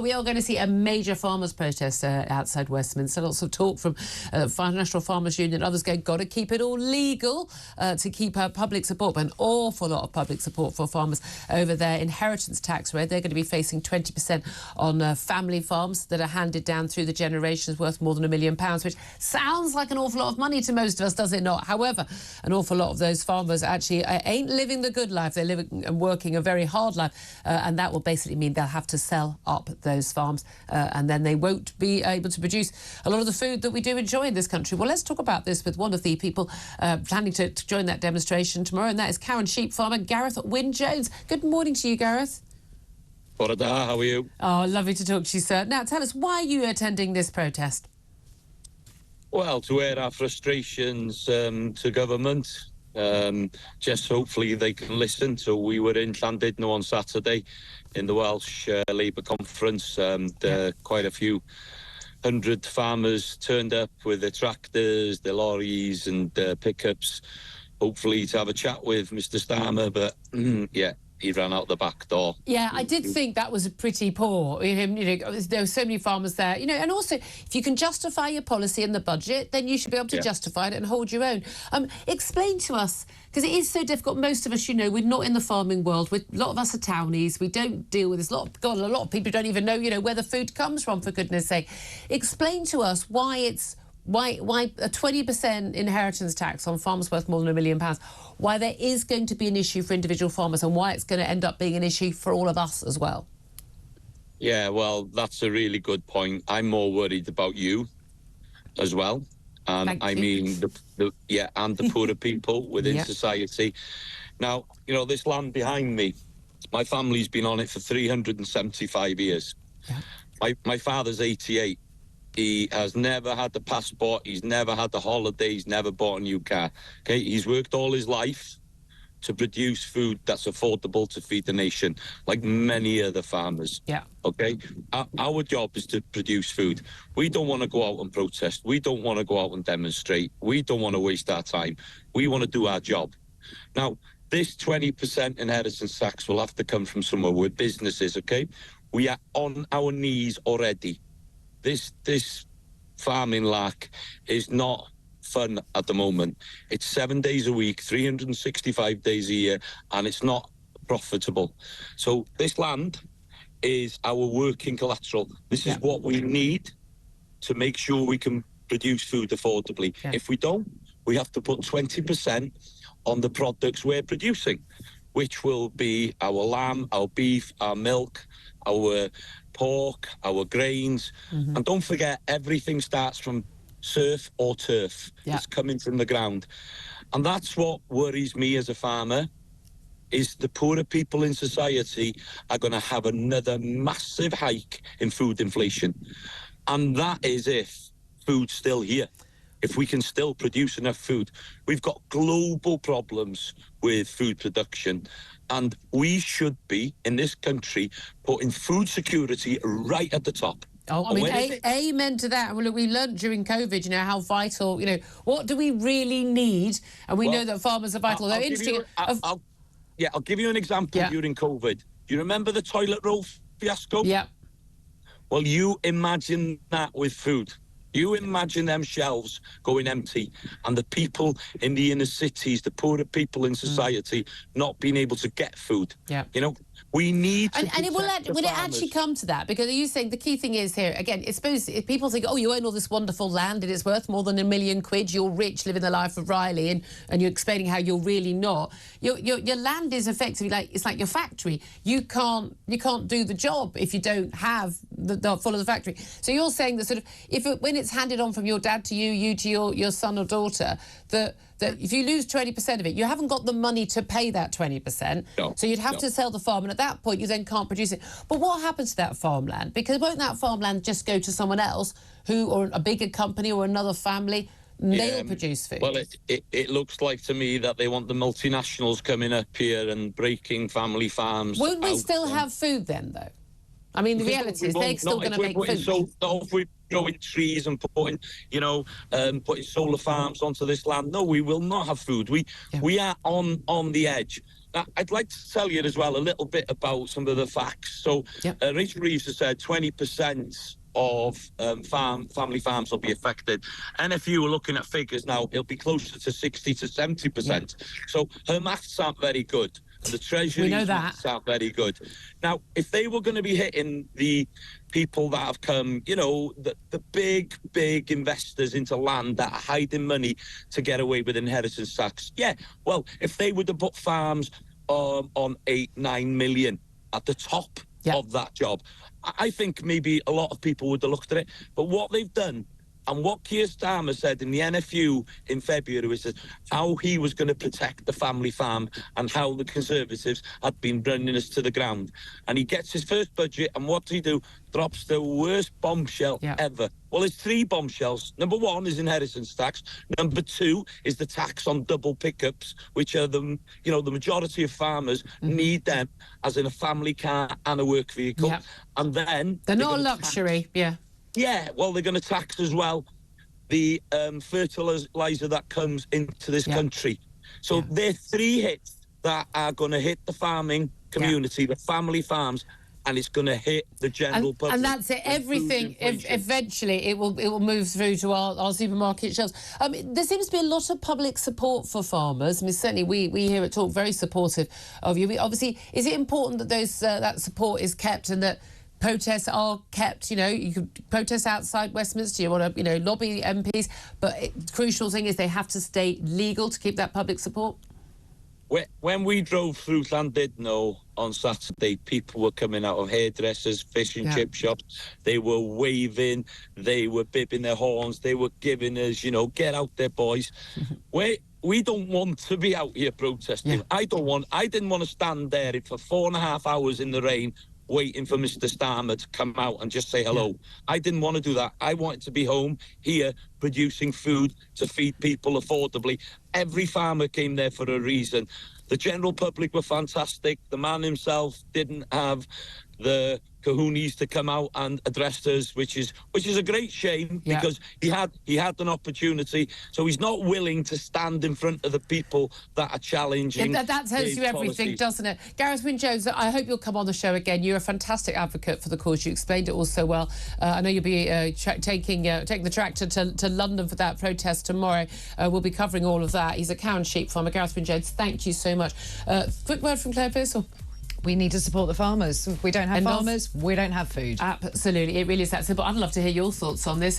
We are going to see a major farmers' protest outside Westminster. Lots of talk from National Farmers Union and others going, got to keep it all legal to keep public support, but an awful lot of public support for farmers over their inheritance tax rate. They're going to be facing 20% on family farms that are handed down through the generations, worth more than £1 million, which sounds like an awful lot of money to most of us, does it not? However, an awful lot of those farmers actually ain't living the good life. They're living and working a very hard life, and that will basically mean they'll have to sell up those farms, and then they won't be able to produce a lot of the food that we do enjoy in this country. Well, let's talk about this with one of the people planning to join that demonstration tomorrow, and that is cow and sheep farmer Gareth Wyn Jones. Good morning to you, Gareth. How are you? Oh, lovely to talk to you, sir. Now, tell us, why are you attending this protest? Well, to air our frustrations to government. Just hopefully they can listen. So we were in Llandudno on Saturday in the Welsh Labour conference. Quite a few hundred farmers turned up with their tractors, their lorries and pickups, hopefully to have a chat with Mr Starmer, but yeah, he ran out the back door. Yeah, I did think that was pretty poor. You know, there were so many farmers there. You know, and also, if you can justify your policy in the budget, then you should be able to justify it and hold your own. Explain to us, because it is so difficult. Most of us, you know, we're not in the farming world. A lot of us are townies. We don't deal with this. A lot of people don't even know, you know, where the food comes from, for goodness sake. Explain to us why a 20% inheritance tax on farms worth more than £1 million, why there is going to be an issue for individual farmers and why it's going to end up being an issue for all of us as well. Yeah, well, that's a really good point. I'm more worried about you as well. And I mean, and the poorer people within society. Now, you know, this land behind me, my family's been on it for 375 years. Yeah. My father's 88. He has never had the passport. He's never had the holiday. He's never bought a new car. Okay, he's worked all his life to produce food that's affordable to feed the nation, like many other farmers. Yeah. Okay, our job is to produce food. We don't want to go out and protest. We don't want to go out and demonstrate. We don't want to waste our time. We want to do our job. Now, this 20% inheritance tax will have to come from somewhere with businesses. Okay, we are on our knees already. This farming lack is not fun at the moment. It's 7 days a week, 365 days a year, and it's not profitable. So this land is our working collateral. This is what we need to make sure we can produce food affordably. Yeah. If we don't, we have to put 20% on the products we're producing, which will be our lamb, our beef, our milk, our pork, our grains. And don't forget, everything starts from surf or turf. It's coming from the ground. And that's what worries me as a farmer, is the poorer people in society are going to have another massive hike in food inflation. And that is if food's still here. If we can still produce enough food. We've got global problems with food production, and we should be, in this country, putting food security right at the top. Oh, I mean, amen to that. Well, look, we learned during COVID, you know, how vital, you know, what do we really need? And we know that farmers are vital. I'll give you an example during COVID. Do you remember the toilet roll fiasco? Yeah. Well, you imagine that with food. You imagine them shelves going empty and the people in the inner cities, the poorer people in society, not being able to get food. Yeah. You know, we need to And will it actually come to that? Because you saying the key thing is here, again, I suppose if people think, oh, you own all this wonderful land and it's worth more than £1 million, you're rich, living the life of Riley, and you're explaining how you're really not. Your land is effectively it's like your factory. You can't do the job if you don't have the full of the factory. So you're saying that sort of when it's handed on from your dad to you to your son or daughter, that if you lose 20% of it, you haven't got the money to pay that 20%. So you'd have to sell the farm, and at that point you then can't produce it. But what happens to that farmland? Because won't that farmland just go to someone else or a bigger company or another family? They'll produce food. Well, it looks like to me that they want the multinationals coming up here and breaking family farms. Won't we still have food then, though? I mean, the reality is they're still going to make food. So if we're growing trees and putting solar farms onto this land, no, we will not have food. We are on the edge. Now, I'd like to tell you as well a little bit about some of the facts. So, Rachel Reeves has said 20% of family farms will be affected. And if you were looking at figures now, it'll be closer to 60 to 70%. So her maths aren't very good. And the Treasury's maths aren't very good. Now, if they were going to be hitting the people that have come, you know, the big investors into land that are hiding money to get away with inheritance tax, well, if they would have put farms on 8-9 million at the top of that job, I think maybe a lot of people would have looked at it. But what they've done, and what Keir Starmer said in the NFU in February, was how he was going to protect the family farm and how the Conservatives had been running us to the ground. And he gets his first budget, and what does he do? Drops the worst bombshell ever. Well, there's 3 bombshells. Number 1 is inheritance tax. Number 2 is the tax on double pickups, which are the majority of farmers need them as in a family car and a work vehicle. And then they're not a luxury. Yeah, well, they're going to tax as well the fertiliser that comes into this country. So they're 3 hits that are going to hit the farming community, the family farms, and it's going to hit the general public. And that's it. Everything, eventually, it will move through to our supermarket shelves. There seems to be a lot of public support for farmers. I mean, certainly we here at Talk very supportive of you. Obviously, is it important that that support is kept and that protests are kept? You know, you could protest outside Westminster, you want to, lobby MPs, but the crucial thing is they have to stay legal to keep that public support? When we drove through Llandudno on Saturday, people were coming out of hairdressers, fish and chip shops. They were waving, they were bibbing their horns, they were giving us, get out there, boys. We don't want to be out here protesting. I didn't want to stand there for 4.5 hours in the rain waiting for Mr. Starmer to come out and just say hello. I didn't want to do that. I wanted to be home here producing food to feed people affordably. Every farmer came there for a reason. The general public were fantastic. The man himself didn't have the cojones to come out and address us, which is a great shame because he had an opportunity. So he's not willing to stand in front of the people that are challenging. That tells you everything, policies. Doesn't it? Gareth Wyn Jones, I hope you'll come on the show again. You're a fantastic advocate for the cause. You explained it all so well. I know you'll be taking the tractor to London for that protest tomorrow. We'll be covering all of that. He's a cow and sheep farmer. Gareth Wyn Jones, thank you so much. Quick word from Claire Pearsall. We need to support the farmers. If we don't have farmers, we don't have food. Absolutely. It really is that simple. I'd love to hear your thoughts on this.